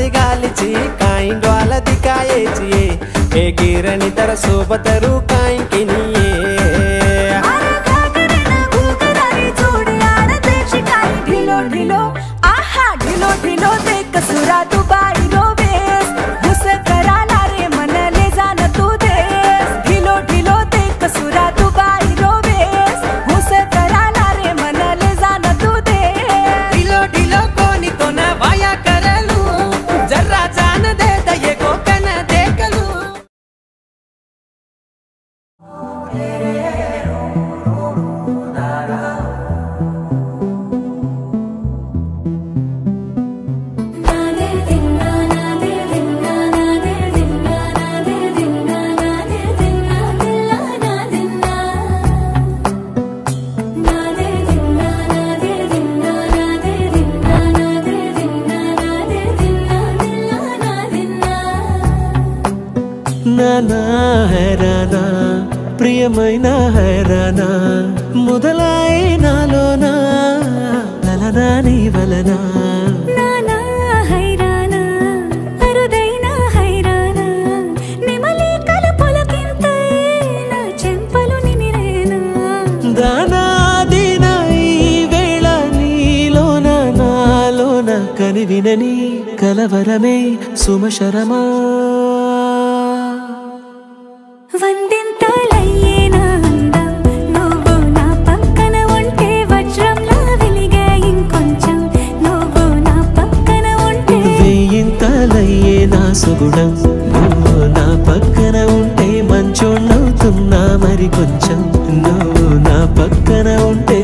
दिगालिची काई ग्वाला दिखाए चिए ए गिरनी तर सोबतरू काई किनिए ढिलो ढिलो आहा ढिलो ढिलो देख सुरा दुबाई रोवेस गुस्से कराला रे मन ले जान तू देस ढिलो ढिलो देख सुरा दुबाई रोवेस गुस्से कराला रे मन ले जान तू देस ढिलो ढिलो कोनी तो ना वाया करलू जरा जान दे दये को कन देखलू నానా హైరానా ప్రియమైన హైరానా మొదలాయి నాలోనా లలనా నీ వలనా నానా హైరానా అరుదైన హైరానా నిమలి కలుపులకింతై నా చెంపలు నిమిరేనా దానా దినా ఈ వేళ నీలోన నాలోన కనివినని కలవరమే సుమశరమా వందింతలయ్యేనా అందం నువ్వు నా పక్కన ఉంటే వజ్రంలా వెలిగే ఇంకొంచెం నువ్వు నా పక్కన ఉంటే వేయింతలయ్యేనా సుగుణం నువ్వు నా పక్కన ఉంటే మంచోణ్ణవుతున్నా మరి కొంచెం నువ్వు నా పక్కన ఉంటే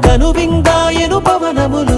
కనువిందాయను పవనములు